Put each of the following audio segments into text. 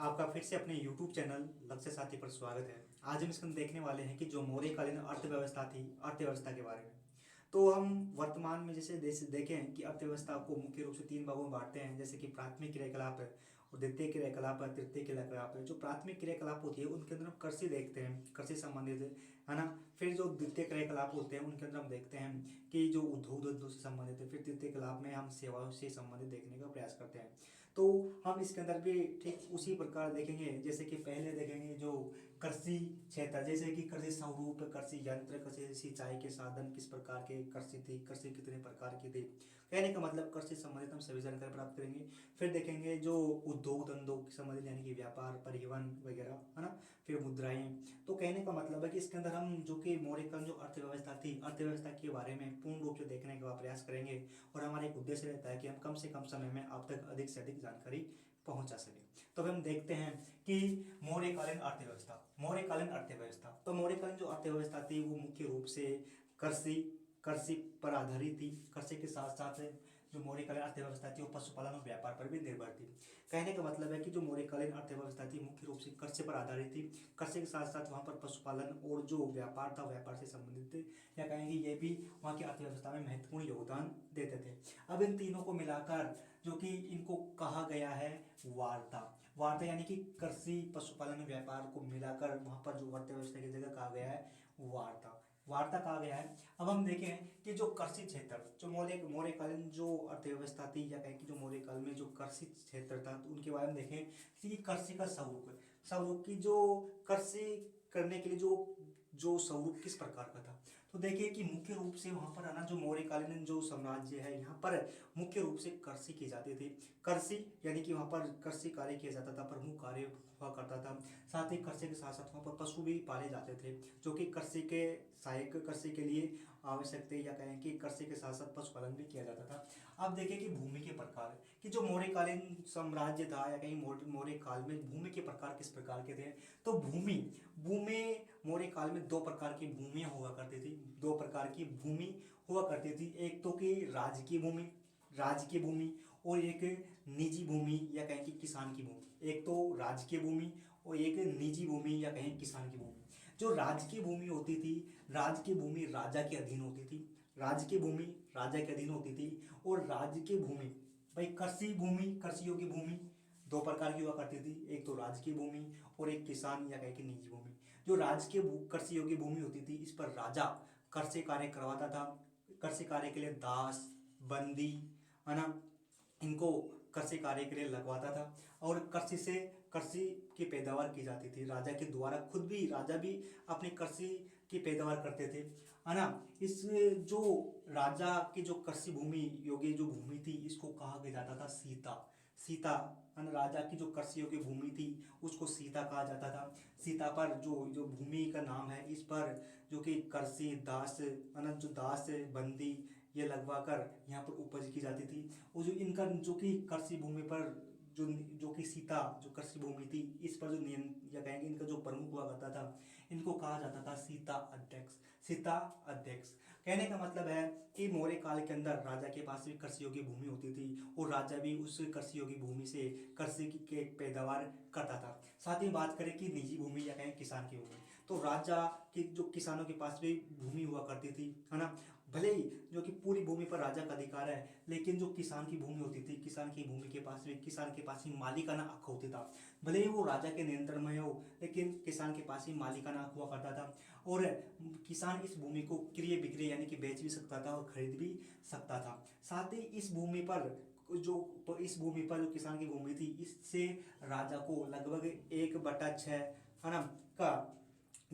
आपका फिर से अपने YouTube चैनल लक्ष्य साथी पर स्वागत है। आज हम इसमें देखने वाले हैं कि जो मौर्यकालीन अर्थव्यवस्था थी, अर्थव्यवस्था के बारे में। तो हम वर्तमान में जैसे देखें कि अर्थव्यवस्था को मुख्य रूप से तीन भागों में बांटते हैं, जैसे कि प्राथमिक क्रियाकलाप है और द्वितीय क्रियाकलाप है, तृतीय क्रियाकलाप है। जो प्राथमिक क्रियाकलाप होती है उनके अंदर हम कृषि देखते हैं, कृषि संबंधित है ना। फिर जो द्वितीय क्रियाकलाप होते हैं उनके अंदर हम देखते हैं कि जो उद्योग धंधों से संबंधित है। फिर तृतीय क्रियाकलाप में हम सेवाओं से संबंधित देखने का प्रयास करते हैं। तो हम इसके अंदर भी ठीक उसी प्रकार देखेंगे, जैसे कि पहले देखेंगे जो कृषि क्षेत्र, जैसे कि कृषि स्वरूप, कृषि यंत्र, कृषि सिंचाई के साधन, किस प्रकार के कृषि थी, कृषि कितने प्रकार की थी। कहने का मतलब कृषि से संबंधित हम सभी जानकारी प्राप्त करेंगे। फिर देखेंगे जो उद्योग धंधों के संबंधित, यानी कि व्यापार, परिवहन वगैरह, है ना। फिर मुद्राएं। तो कहने का मतलब है कि इसके अंदर हम जो कि मौर्यकालीन जो अर्थव्यवस्था थी, अर्थव्यवस्था के बारे में पूर्ण रूप से देखने का प्रयास करेंगे। और हमारा एक उद्देश्य रहता है कि हम कम से कम समय में आप तक अधिक से अधिक जानकारी पहुंचा सके। तो हम देखते हैं कि मौर्यकालीन अर्थव्यवस्था, मौर्यकालीन अर्थव्यवस्था, तो मौर्यकालीन जो अर्थव्यवस्था थी वो मुख्य रूप से कृषि कृषि पर आधारित थी। कृषि के साथ साथ जो मौर्यकालीन अर्थव्यवस्था थी वो पशुपालन और व्यापार पर भी निर्भर थी। कहने का मतलब है कि जो मौर्यकालीन अर्थव्यवस्था थी मुख्य रूप से कृषि पर आधारित थी। कृषि के साथ साथ वहाँ पर पशुपालन और जो व्यापार था व्यापार से संबंधित थे, या कहेंगे ये भी वहाँ की अर्थव्यवस्था में महत्वपूर्ण योगदान देते थे। अब इन तीनों को मिलाकर जो कि इनको कहा गया है वार्ता। वार्ता यानी कि कृषि, पशुपालन, व्यापार को मिलाकर वहाँ पर जो अर्थव्यवस्था की जगह कहा गया है वार्ता, वार्ता कहा गया है। अब हम देखें कि जो कृषि क्षेत्र, जो मौर्यकालीन जो अर्थव्यवस्था थी, या कहें कि जो मौर्यकाल में जो कृषि क्षेत्र था, तो उनके बारे में देखें कि कृषि का स्वरूप, स्वरूप की जो कृषि करने के लिए जो जो स्वरूप किस प्रकार का था। तो देखिए कि मुख्य रूप से वहाँ पर है ना, जो मौर्यकालीन जो साम्राज्य है यहाँ पर मुख्य रूप से कृषि की जाती थी। कृषि यानी कि वहाँ पर कृषि कार्य किया जाता था, प्रमुख कार्य हुआ करता था। साथ ही कृषि के साथ साथ वहाँ पर पशु भी पाले जाते थे, जो कि कृषि के सहायक, कृषि के लिए आवश्यक थे, या कहें कि कृषि के साथ साथ पशुपालन भी किया जाता था। अब देखिए कि भूमि के प्रकार, कि जो मौर्यकालीन साम्राज्य था, या कहीं मौर्य काल में भूमि के प्रकार किस प्रकार के थे। तो भूमि भूमि मौर्य काल में दो प्रकार की भूमियां हुआ करती थी, दो प्रकार की भूमि हुआ करती थी। एक तो कि राजकीय भूमि, राजकीय भूमि, और एक निजी भूमि, या कहें कि किसान की भूमि। एक तो राजकीय भूमि और एक निजी भूमि, या कहें किसान की भूमि। जो राजकीय भूमि होती थी, राजकीय भूमि राजा के अधीन होती थी, राजकीय भूमि राजा के अधीन होती थी। और राजकीय भूमि, भाई कृषि भूमि, कृषि योग्य भूमि दो प्रकार की हुआ करती थी, एक तो राजकीय भूमि और एक किसान या कहें कि निजी भूमि। जो राजकीय कृषि योग्य भूमि होती थी, इस पर राजा कृषि कार्य करवाता था। कृषि कार्य के लिए दास, बंदी, है ना, इनको कृषि कार्य के लिए लगवाता था। और कृषि की पैदावार की जाती थी राजा के द्वारा, खुद भी राजा भी अपनी कृषि की पैदावार करते थे, है ना। इस जो राजा की जो कृषि भूमि योग्य जो भूमि थी, इसको कहा गया जाता था सीता। सीता, है ना, राजा की जो कृषि योग्य भूमि थी उसको सीता कहा जाता था। सीता पर जो जो भूमि का नाम है, इस पर जो कि कृषि दास, है ना, जो दास बंदी ये लगवा कर यहाँ पर उपज की जाती थी। और जो इनका जो कि कृषि भूमि पर जो जो कि सीता जो कृषि भूमि थी, इस पर जो नियम या कहेंगे इनका जो प्रमुख हुआ करता था, इनको कहा जाता था सीता अध्यक्ष। सीता अध्यक्ष कहने का मतलब है कि मौर्य काल के अंदर राजा के पास भी कृषि योग्य भूमि होती थी, और राजा भी उस कृषि योग्य भूमि से कृषि की के पैदावार करता था। साथ ही बात करें कि निजी भूमि या कहें किसान की भूमि, तो राजा की जो किसानों के पास भी भूमि हुआ करती थी, है ना। भले ही जो कि पूरी भूमि पर राजा का अधिकार है, लेकिन जो किसान की भूमि होती थी, किसान की भूमि के पास भी, किसान के पास ही मालिकाना हक होता था। भले ही वो राजा के नियंत्रण में हो, लेकिन किसान के पास ही मालिकाना हक हुआ करता था। और किसान इस भूमि को क्रय विक्रय यानी कि बेच भी सकता था और खरीद भी सकता था। साथ ही इस भूमि पर जो इस भूमि पर जो किसान की भूमि थी, इससे राजा को लगभग 1/6, है ना, का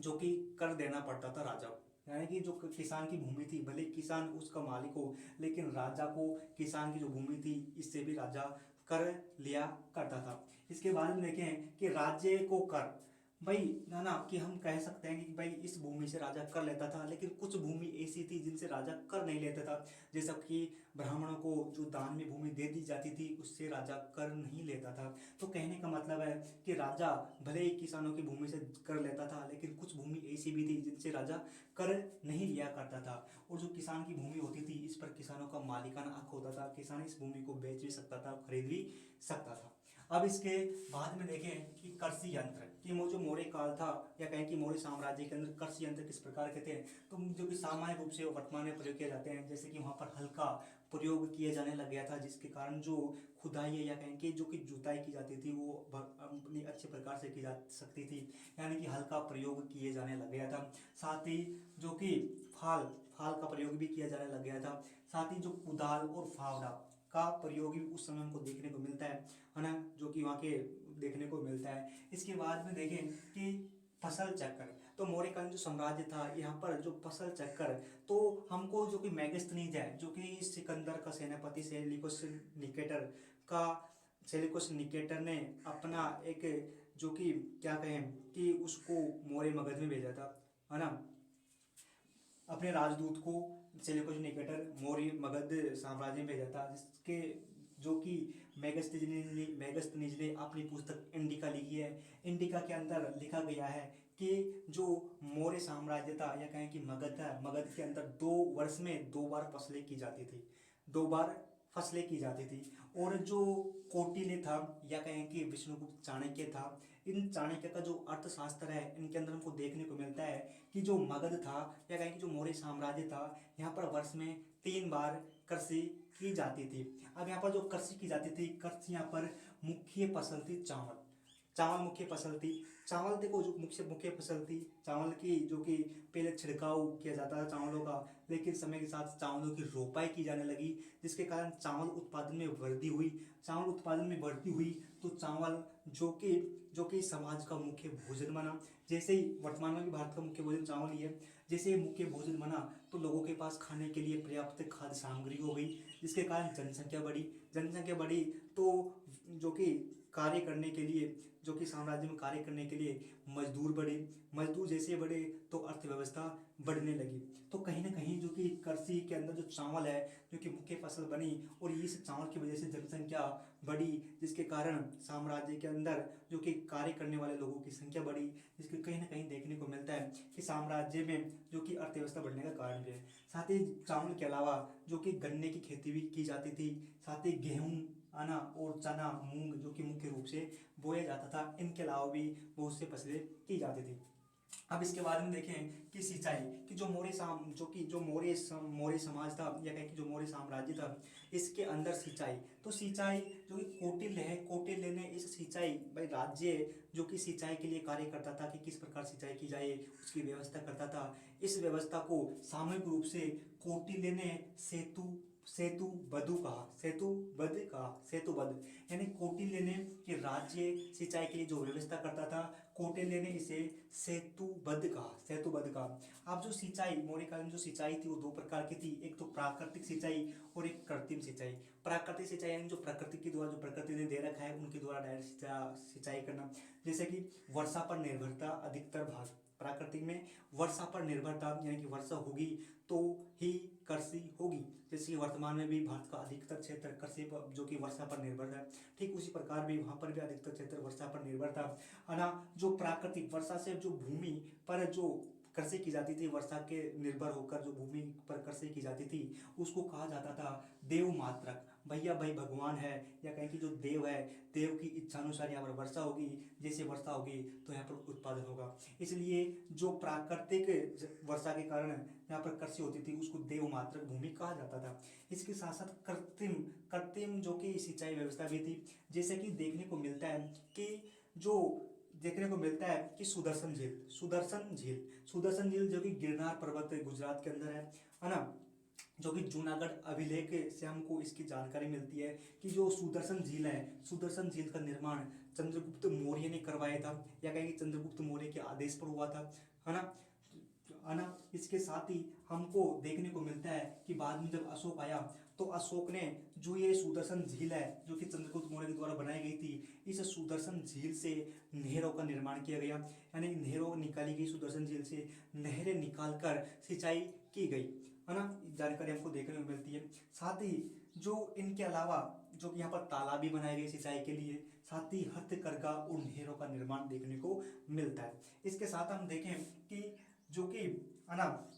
जो कि कर देना पड़ता था राजा को। यानी कि जो किसान की भूमि थी, भले किसान उसका मालिक हो, लेकिन राजा को किसान की जो भूमि थी इससे भी राजा कर लिया करता था। इसके बाद में देखें कि राज्य को कर, भाई ना ना, कि हम कह सकते हैं कि भाई इस भूमि से राजा कर लेता था, लेकिन कुछ भूमि ऐसी थी जिनसे राजा कर नहीं लेता था। जैसा कि ब्राह्मणों को जो दान में भूमि दे दी जाती थी, उससे राजा कर नहीं लेता था। तो कहने का मतलब है कि राजा भले ही किसानों की भूमि से कर लेता था, लेकिन कुछ भूमि ऐसी भी थी जिनसे राजा कर नहीं लिया करता था। और जो किसान की भूमि होती थी, इस पर किसानों का मालिकाना हक होता था, किसान इस भूमि को बेच भी सकता था, खरीद भी सकता था। अब इसके बाद में देखें कि कृषि यंत्र कि वो जो मौर्य काल था या कहें कि मौर्य साम्राज्य के अंदर कृषि यंत्र किस प्रकार के थे, तो जो कि सामान्य रूप से वर्तमान में प्रयोग किए जाते हैं, जैसे कि वहाँ पर हल्का प्रयोग किए जाने लग गया था, जिसके कारण जो खुदाई या कहें कि जो कि जुताई की जाती थी वो अपनी अच्छे प्रकार से की जा सकती थी, यानी कि हल्का प्रयोग किए जाने लग गया था। साथ ही जो कि फाल फाल का प्रयोग भी किया जाने लग गया था। साथ ही जो कुदाल और फावड़ा का प्रयोग भी उस समय हमको देखने को मिलता है ना, जो कि वहाँ के देखने को मिलता है। इसके बाद में देखें कि फसल चक्र, तो मौर्य कालीन जो साम्राज्य था यहाँ पर जो फसल चक्र, तो हमको जो कि मेगास्थनीज है, जो कि सिकंदर का सेनापति सेल्यूकस निकेटर का सेल्यूकस निकेटर ने अपना एक जो कि क्या कहें कि उसको मौर्य मगध में भेजा था, है ना, अपने राजदूत को सेल्यूकस निकेटर मौर्य मगध साम्राज्य में भेजा था, जिसके जो कि मेगास्थनीज ने अपनी पुस्तक इंडिका लिखी है। इंडिका के अंदर लिखा गया है कि जो मौर्य साम्राज्य था या कहें कि मगध था, मगध के अंदर 2 वर्ष में 2 बार फसलें की जाती थी, 2 बार फसलें की जाती थी। और जो कौटिल्य था या कहें कि विष्णुगुप्त चाणक्य था, इन चाणक्य का जो अर्थशास्त्र है इनके अंदर हमको देखने को मिलता है कि जो मगध था या कहें कि जो मौर्य साम्राज्य था, यहाँ पर वर्ष में 3 बार कृषि की जाती थी। अब यहाँ पर जो कृषि की जाती थी, कृषि यहाँ पर मुख्य फसल थी चावल, चावल मुख्य फसल थी। चावल देखो जो मुख्य मुख्य फसल थी चावल की, जो कि पहले छिड़काव किया जाता था चावलों का, लेकिन समय के साथ चावलों की रोपाई की जाने लगी, जिसके कारण चावल उत्पादन में वृद्धि हुई। चावल उत्पादन में वृद्धि हुई तो चावल जो कि समाज का मुख्य भोजन बना। जैसे ही वर्तमान में भी भारत का मुख्य भोजन चावल ही है, जैसे ही मुख्य भोजन बना तो लोगों के पास खाने के लिए पर्याप्त खाद्य सामग्री हो गई, जिसके कारण जनसंख्या बढ़ी तो जो कि कार्य करने के लिए, जो कि साम्राज्य में कार्य करने के लिए मजदूर बढ़े, मजदूर जैसे बढ़े तो अर्थव्यवस्था बढ़ने लगी। तो कहीं ना कहीं जो कि कृषि के अंदर जो चावल है जो कि मुख्य फसल बनी, और इस चावल की वजह से जनसंख्या बढ़ी, जिसके कारण साम्राज्य के अंदर जो कि कार्य करने वाले लोगों की संख्या बढ़ी, जिसके कहीं ना कहीं देखने को मिलता है कि साम्राज्य में जो कि अर्थव्यवस्था बढ़ने का कारण भी है। साथ ही चावल के अलावा जो कि गन्ने की खेती भी की जाती थी, साथ ही गेहूँ, अना और चना, मूंग जो कि मुख्य रूप से बोया जाता था। इनके अलावा भी बहुत से फसलें की जाती थी। अब इसके बारे में देखें कि सिंचाई कि जो मौर्य समाज था या कहें कि जो मौर्य साम्राज्य था, इसके अंदर सिंचाई, तो सिंचाई जो कि कौटिल्य है, कौटिल्य ने इस सिंचाई भाई राज्य जो कि सिंचाई के लिए कार्य करता था कि किस प्रकार सिंचाई की जाए उसकी व्यवस्था करता था। इस व्यवस्था को सामूहिक रूप से कौटिल्य ने सेतुबद्ध यानी कौटिल्य ने कि राज्य सिंचाई के लिए जो व्यवस्था करता था, कौटिल्य ने इसे सेतुबद्ध कहा। अब जो सिंचाई मौर्य काल में जो सिंचाई थी वो 2 प्रकार की थी, एक तो प्राकृतिक सिंचाई और एक कृत्रिम सिंचाई। प्राकृतिक सिंचाई यानी जो प्रकृति के द्वारा, जो प्रकृति ने दे रखा है उनके द्वारा डायरेक्ट सिंचाई करना, जैसे कि वर्षा पर निर्भरता, अधिकतर भाग प्राकृतिक में वर्षा पर निर्भरता, यानी कि वर्षा होगी तो ही कृषि होगी। जैसे कि वर्तमान में भी भारत का अधिकतर क्षेत्र कृषि पर जो कि वर्षा पर निर्भर है, ठीक उसी प्रकार भी वहाँ पर भी अधिकतर क्षेत्र वर्षा पर निर्भर था, है ना। जो प्राकृतिक वर्षा से जो भूमि पर जो कृषि की जाती थी, वर्षा के निर्भर होकर जो भूमि पर कृषि की जाती थी, उसको कहा जाता था देव मात्रक। भैया भाई भगवान है या कहें कि जो देव है, देव की इच्छानुसार यहाँ पर वर्षा होगी, जैसे वर्षा होगी तो यहाँ पर उत्पादन होगा। इसलिए जो प्राकृतिक वर्षा के कारण यहाँ पर कृषि होती थी उसको देव मात्रक भूमि कहा जाता था। इसके साथ साथ कृत्रिम जो कि सिंचाई व्यवस्था भी थी, जैसे कि देखने को मिलता है कि सुदर्शन झील जो कि गिरनार पर्वत गुजरात के अंदर है ना, जो कि जूनागढ़ अभिलेख से हमको इसकी जानकारी मिलती है कि जो सुदर्शन झील है, सुदर्शन झील का निर्माण चंद्रगुप्त मौर्य ने करवाया था या कहेंगे चंद्रगुप्त मौर्य के आदेश पर हुआ था, है ना। इसके साथ ही हमको देखने को मिलता है कि बाद में जब अशोक आया तो अशोक ने जो ये सुदर्शन झील है जो कि चंद्रगुप्त मौर्य के द्वारा बनाई गई थी, इस सुदर्शन झील से नहरों का निर्माण किया गया, यानी नहरों निकाली गई, सुदर्शन झील से नहरें निकालकर सिंचाई की गई, है ना। जानकारी हमको देखने को मिलती है। साथ ही जो इनके अलावा जो कि यहाँ पर तालाब भी बनाए गए सिंचाई के लिए, साथ ही हथकरघा और नहरों का निर्माण देखने को मिलता है। इसके साथ हम देखें कि जो कि है ना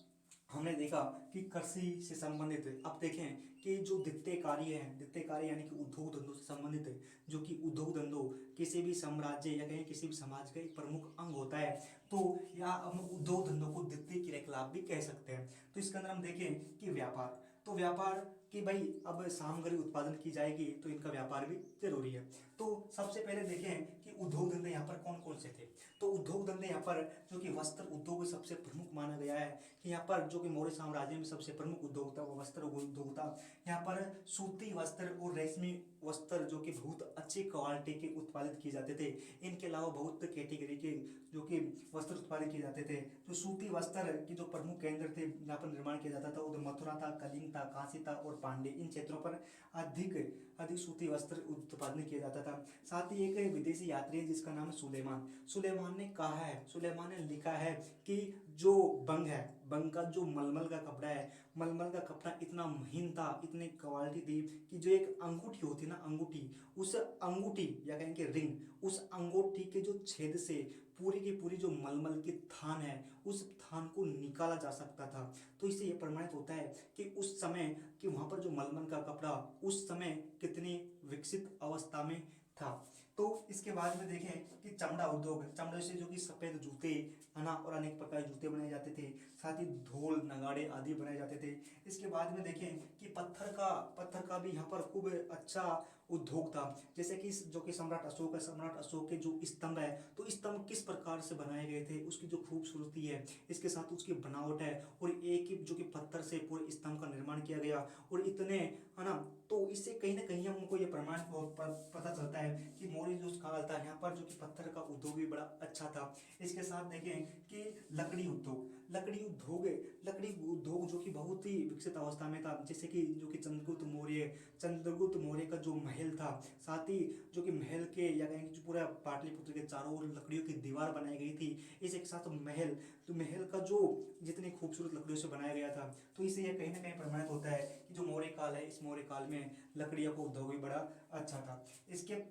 हमने देखा कि कृषि से संबंधित, अब देखें कि जो द्वितीय कार्य है, द्वितीय कार्य यानी कि उद्योग धंधों से संबंधित है, जो कि उद्योग धंधों किसी भी साम्राज्य या कहीं किसी भी समाज का एक प्रमुख अंग होता है। तो या हम उद्योग धंधों को द्वितीय क्रियाकलाप भी कह सकते हैं। तो इसके अंदर हम देखें कि व्यापार, तो व्यापार कि भाई अब सामग्री उत्पादन की जाएगी तो इनका व्यापार भी जरूरी है। तो सबसे पहले देखें कि उद्योग धंधे यहाँ पर कौन कौन से थे। तो उद्योग धंधे यहाँ पर जो कि वस्त्र उद्योग सबसे प्रमुख माना गया है कि यहाँ पर जो कि मौर्य साम्राज्य में सबसे प्रमुख उद्योग था वो वस्त्र उद्योग था। यहाँ पर सूती वस्त्र और रेशमी वस्त्र जो कि बहुत अच्छी क्वालिटी के उत्पादित किए जाते थे। इनके अलावा बहुत कैटेगरी के जो कि वस्त्र उत्पादित किए जाते थे। जो सूती वस्त्र की जो प्रमुख केंद्र थे जहाँ पर निर्माण किया जाता था वो मथुरा था, कलिंग था, काशी था और पांडे, इन क्षेत्रों पर अधिक अधिक सूती वस्त्र उत्पादन किया जाता था। साथ ही एक विदेशी यात्री है जिसका नाम है सुलेमान। सुलेमान ने कहा है, सुलेमान ने लिखा है कि जो बंग है, बंग का जो मलमल का कपड़ा है, मलमल का कपड़ा इतना महीन था, इतनी क्वालिटी थी कि जो एक अंगूठी होती ना, अंगूठी, उस अंगूठी या कहेंगे रिंग, उस अंगूठी के जो छेद से पूरी की पूरी जो मलमल की थान है उस थान को निकाला जा सकता था। तो इससे यह प्रमाणित होता है कि उस समय कि वहाँ पर जो मलमल का कपड़ा उस समय कितनी विकसित अवस्था में था। तो इसके बाद में देखें कि चमड़ा उद्योग, चमड़े से जो कि सफ़ेद जूते है ना और अनेक प्रकार के जूते बनाए जाते थे, साथ ही ढोल नगाड़े आदि बनाए जाते थे। इसके बाद में देखें कि पत्थर का भी यहाँ पर खूब अच्छा उद्योग था। जैसे कि जो कि सम्राट अशोक है, सम्राट अशोक के जो स्तंभ है तो स्तंभ किस प्रकार से बनाए गए थे, उसकी जो खूबसूरती है, इसके साथ उसकी बनावट है और एक ही जो कि पत्थर से पूरे स्तंभ का निर्माण किया गया और इतने है ना। तो इससे कहीं ना कहीं हमको ये प्रमाण पता चलता है कि मौर्य जो काल था यहाँ पर जो कि पत्थर का उद्योग भी बड़ा अच्छा था। इसके साथ देखें कि लकड़ी उद्योग, लकड़ी उद्योग जो कि बहुत ही विकसित अवस्था में था। जैसे कि जो कि चंद्रगुप्त मौर्य का जो महल था, साथ ही जो कि महल के या कहेंगे जो पूरा पाटलिपुत्र के चारों ओर लकड़ियों की दीवार बनाई गई थी। इस एक साथ महल, तो महल का जो जितनी खूबसूरत लकड़ियों से बनाया गया था, तो इससे यह कहीं ना कहीं प्रमाणित होता है कि जो मौर्य काल है इस मौर्य काल में लकड़ियों का उद्योग भी बड़ा अच्छा था। इसके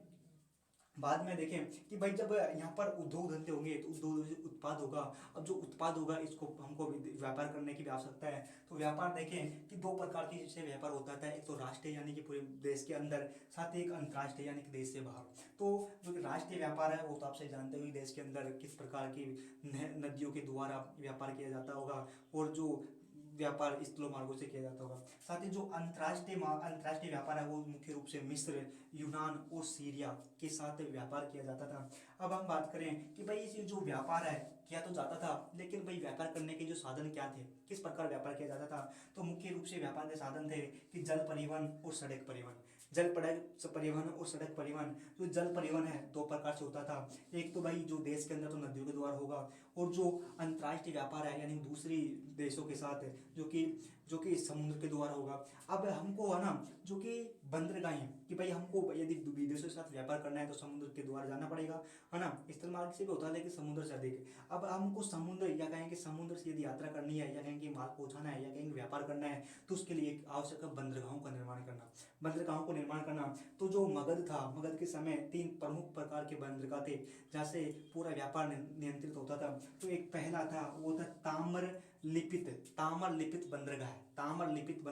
बाद में देखें कि भाई जब यहाँ पर उद्योग धंधे होंगे तो उद्योग उत्पाद होगा। अब जो उत्पाद होगा इसको हमको व्यापार करने की भी आवश्यकता है। तो व्यापार देखें कि दो प्रकार की से व्यापार होता था, एक तो राष्ट्रीय यानी कि पूरे देश के अंदर, साथ ही एक अंतर्राष्ट्रीय यानी कि देश से बाहर। तो जो कि राष्ट्रीय व्यापार है वो तो आपसे जानते हो देश के अंदर किस प्रकार की नदियों के द्वारा व्यापार किया जाता होगा और जो व्यापार स्थलों मार्गों से किया जाता होगा। साथ ही जो अंतर्राष्ट्रीय व्यापार है वो मुख्य रूप से मिस्र, यूनान और सीरिया के साथ व्यापार किया जाता था। अब हम बात करें कि भाई ये जो व्यापार है किया तो जाता था, लेकिन भाई व्यापार करने के जो साधन क्या थे, किस प्रकार व्यापार किया जाता था। तो मुख्य रूप से व्यापार के साधन थे कि जल परिवहन और सड़क परिवहन। परिवहन और सड़क परिवहन। जो जल परिवहन है दो प्रकार से होता था, एक तो भाई जो देश के अंदर तो नदियों के द्वारा होगा, और जो अंतर्राष्ट्रीय व्यापार है यानी दूसरी देशों के साथ जो कि समुद्र के द्वारा होगा। अब हमको है ना जो कि बंदरगाहें, कि भाई हमको यदि विदेशों के साथ व्यापार करना है तो समुद्र के द्वारा जाना पड़ेगा, है ना। स्थल मार्ग से भी होता है लेकिन समुद्र से अधिक। अब हमको समुद्र या कहेंगे समुद्र से यदि यात्रा करनी है या कहेंगे माल पहुंचाना है या कहेंगे व्यापार करना है तो उसके लिए एक आवश्यक है बंदरगाहों का निर्माण करना। बंदरगाहों को निर्माण करना, तो जो मगध था, मगध के समय 3 प्रमुख प्रकार के बंदरगाह थे जहाँ से पूरा व्यापार नियंत्रित होता था। तो एक पहला था वो था ताम्र लिपित बंदरगाह। ताम्र लिपित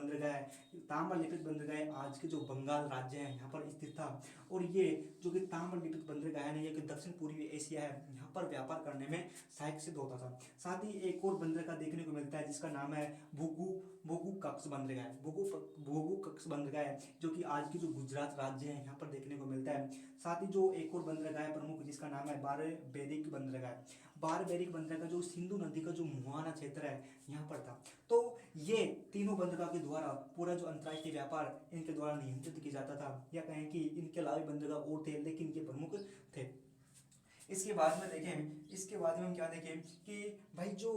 बंदरगाह आज के जो बंगाल राज्य है यहाँ पर स्थित था। और ये जो कि ताम्र लिपित बंदरगाह है ना, ये कि दक्षिण पूर्वी एशिया है, यहाँ पर व्यापार करने में सहायक सिद्ध होता था। साथ ही एक और बंदरगाह देखने को मिलता है जिसका नाम है भूगु भूगु कक्स बंदरगाह। भूगु कक्स बंदरगाह है जो कि आज की जो गुजरात राज्य है यहाँ पर देखने को मिलता है। साथ ही जो एक और बंदरगाह है प्रमुख जिसका नाम है बारबेरिक बंदरगाह। बारबेरिक बंदरगाह जो सिंधु नदी का जो मुहाना क्षेत्र है यहाँ पर था। तो ये तीनों बंदरगाह के द्वारा पूरा जो अंतर्राष्ट्रीय व्यापार इनके द्वारा नियंत्रित किया जाता था, या कहें कि इनके अलावा बंदरगाह और थे लेकिन ये प्रमुख थे। इसके बाद में देखें, इसके बाद में हम क्या देखें कि भाई जो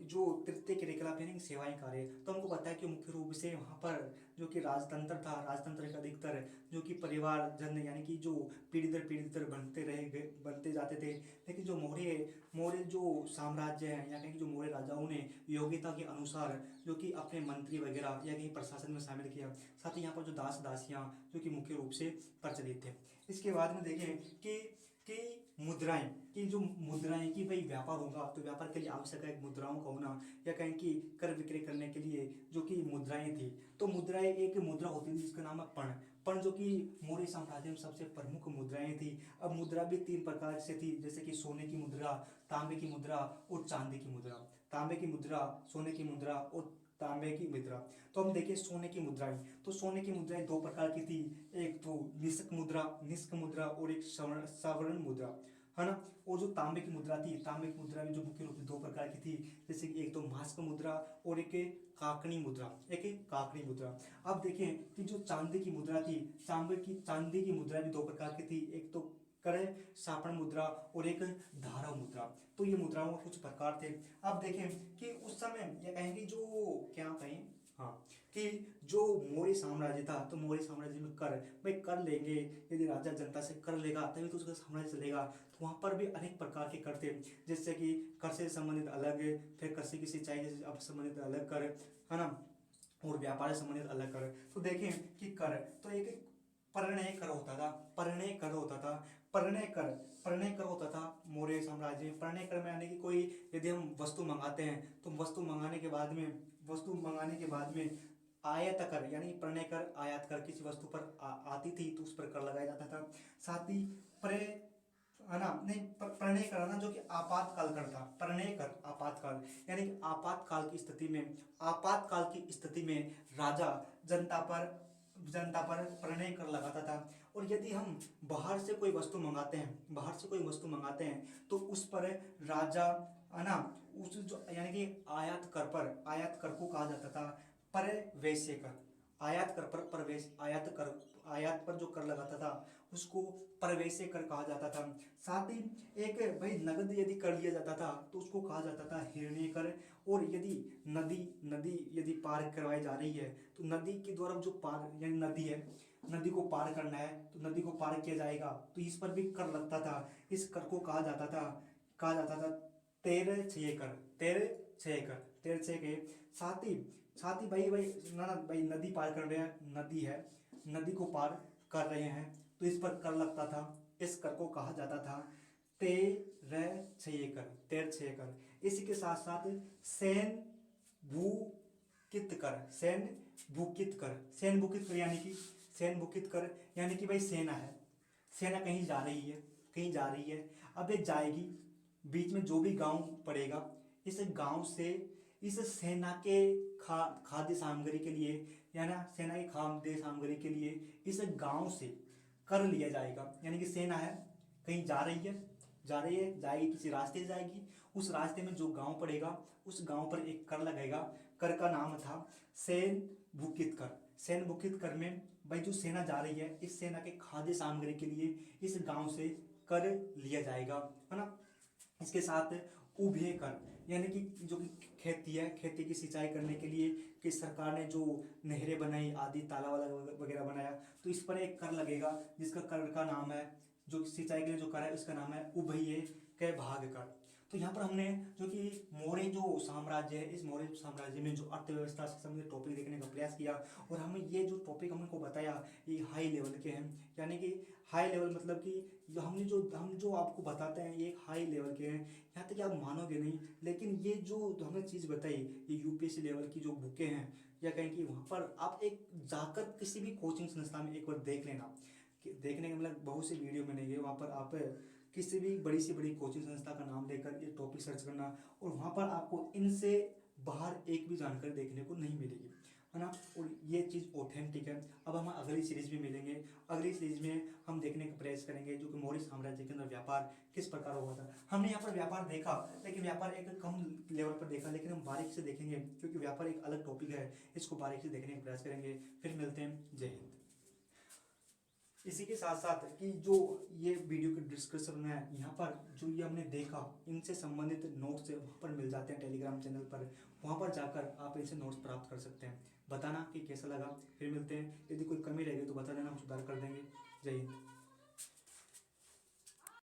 जो तृतीय क्रियाकलाप यानी सेवाएं कार्य, तो हमको पता है कि मुख्य रूप से वहाँ पर जो कि राजतंत्र था, राजतंत्र का अधिकतर जो कि परिवार जन यानी कि जो पीढ़ी दर बनते जाते थे। लेकिन जो मौर्य जो साम्राज्य है या कहीं जो मौर्य राजाओं ने योग्यता के अनुसार जो कि अपने मंत्री वगैरह या कहीं प्रशासन में शामिल किया। साथ ही यहाँ पर जो दास दासियाँ जो कि मुख्य रूप से प्रचलित थे। इसके बाद में देखें कि मुद्राएं, कि जो मुद्राएं की भाई व्यापार होगा तो व्यापार के लिए आवश्यक है मुद्राओं का होना, या कहें कि कर विक्रय करने के लिए जो कि मुद्राएं थी। तो मुद्राएं, एक मुद्रा होती थी जिसका नाम है पर्ण। पर्ण जो कि मौर्य साम्राज्य में सबसे प्रमुख मुद्राएं थी। अब मुद्रा भी 3 प्रकार से थी, जैसे कि सोने की मुद्रा, तांबे की मुद्रा और चांदी की मुद्रा। तांबे की मुद्रा, सोने की मुद्रा और तांबे की मुद्रा। तो हम देखिए सोने की मुद्राएं, तो सोने की मुद्राएं 2 प्रकार की थी, एक तो निष्क मुद्रा और एक सवर्ण मुद्रा, है ना। और जो तांबे की मुद्रा थी, तांबे की मुद्रा में जो मुख्य रूप से 2 प्रकार की थी, जैसे कि एक तो मास्क मुद्रा और एक काकनी मुद्रा, अब देखें कि जो चांदी की मुद्रा थी, चांदी की मुद्रा भी 2 प्रकार की थी, एक तो कर सापण मुद्रा और एक धारा मुद्रा। तो ये मुद्राओं के कुछ प्रकार थे। अब देखें कि उस समय ये कहेंगे जो क्या कहें, हाँ, कि जो मौर्य साम्राज्य था, तो मौर्य साम्राज्य में कर, भाई कर लेंगे, यदि राजा जनता से कर लेगा तभी तो उसका साम्राज्य चलेगा। तो वहाँ पर भी अनेक प्रकार के कर थे, जैसे कि कर से संबंधित अलग, फिर कृषि की सिंचाई जैसे अब संबंधित अलग कर, है ना, और व्यापार से संबंधित अलग कर। तो देखें कि कर तो एक परिणय कर होता था, परिणय कर होता था मौर्य साम्राज्य में। परिणय कर में यानी कि कोई यदि हम वस्तु मंगाते हैं तो वस्तु मंगाने के बाद में आयात कर, यानी परिणय कर, आयात कर किसी वस्तु पर आती थी तो उस पर कर लगाया जाता था। साथ ही प्रे है ना, नहीं प्रणय कर ना, जो कि आपातकाल कर था, प्रणय कर आपातकाल, यानी कि आपातकाल की स्थिति में राजा जनता पर प्रणय कर लगाता था। और यदि हम बाहर से कोई वस्तु मंगाते हैं तो उस पर राजा, है ना, उस जो यानी कि आयात कर को कहा जाता था परवैश्य कर। आयात पर जो कर लगाता था उसको परवैश्य कर कहा जाता था। साथ ही एक भाई नगद यदि कर लिया जाता था तो उसको कहा जाता था हिरण्य कर। और यदि नदी यदि पार करवाई जा रही है तो नदी के द्वारा जो पार, यानी नदी है, नदी को पार करना है तो नदी को पार किया जाएगा तो इस पर भी कर लगता था। इस कर को कहा जाता था तेरह छह के। साथ ही भाई नदी पार कर रहे हैं, नदी को पार कर रहे हैं तो इस पर कर लगता था। इस कर को कहा जाता था तेरह छह कर। इसी के साथ साथ सैन भूकित कर यानी कि भाई सेना है, सेना कहीं जा रही है, अब ये जाएगी, बीच में जो भी गांव पड़ेगा, इस गांव से इस सेना के खाद्य सामग्री के लिए, या ना सेना की खाद्य सामग्री के लिए इस गांव से कर लिया जाएगा। यानी कि सेना है, कहीं जाएगी, किसी रास्ते से जाएगी, उस रास्ते में जो गांव पड़ेगा उस गांव पर एक कर लगेगा। कर का नाम था सैन भूकित कर में भाई जो सेना जा रही है, इस सेना के खाद्य सामग्री के लिए इस गांव से कर लिया जाएगा, है ना। इसके साथ उभय कर, यानी कि जो खेती की सिंचाई करने के लिए कि सरकार ने जो नहरें बनाई आदि तालाब वगैरह बनाया तो इस पर एक कर लगेगा, जिसका कर का नाम है, जो सिंचाई के लिए जो कर है उसका नाम है उभय के भाग कर। तो यहाँ पर हमने जो कि मौर्य जो साम्राज्य है, इस मौर्य साम्राज्य में जो अर्थव्यवस्था से संबंधित टॉपिक देखने का प्रयास किया। और हमें ये जो टॉपिक हमको बताया ये हाई लेवल के हैं, यानी कि हाई लेवल मतलब कि हम जो आपको बताते हैं ये हाई लेवल के हैं, यहाँ तक कि आप मानोगे नहीं। लेकिन ये जो हमने चीज़ बताई ये यूपीएससी लेवल की जो बुकें हैं, या कहें कि वहाँ पर आप एक जाकर किसी भी कोचिंग संस्था में एक बार देख लेना, देखने के मतलब बहुत सी वीडियो में नहीं है, वहाँ पर आप किसी भी बड़ी से बड़ी कोचिंग संस्था का नाम लेकर ये टॉपिक सर्च करना, और वहाँ पर आपको इनसे बाहर एक भी जानकारी देखने को नहीं मिलेगी, है ना। और ये चीज़ ऑथेंटिक है। अब हम अगली सीरीज में मिलेंगे, अगली सीरीज में हम देखने का प्रयास करेंगे जो कि मौर्य साम्राज्य के अंदर व्यापार किस प्रकार हुआ था। हमने यहाँ पर व्यापार देखा, लेकिन व्यापार एक कम लेवल पर देखा, लेकिन हम बारीक से देखेंगे क्योंकि व्यापार एक अलग टॉपिक है, इसको बारीक से देखने का प्रयास करेंगे। फिर मिलते हैं, जय हिंद। इसी के साथ साथ कि जो ये वीडियो के डिस्क्रिप्शन में है, यहाँ पर जो ये हमने देखा इनसे संबंधित नोट्स वहाँ पर मिल जाते हैं टेलीग्राम चैनल पर, वहाँ पर जाकर आप इनसे नोट्स प्राप्त कर सकते हैं। बताना कि कैसा लगा, फिर मिलते हैं। यदि कोई कमी रहेगी तो बता देना, हम सुधार कर देंगे। जय हिंद।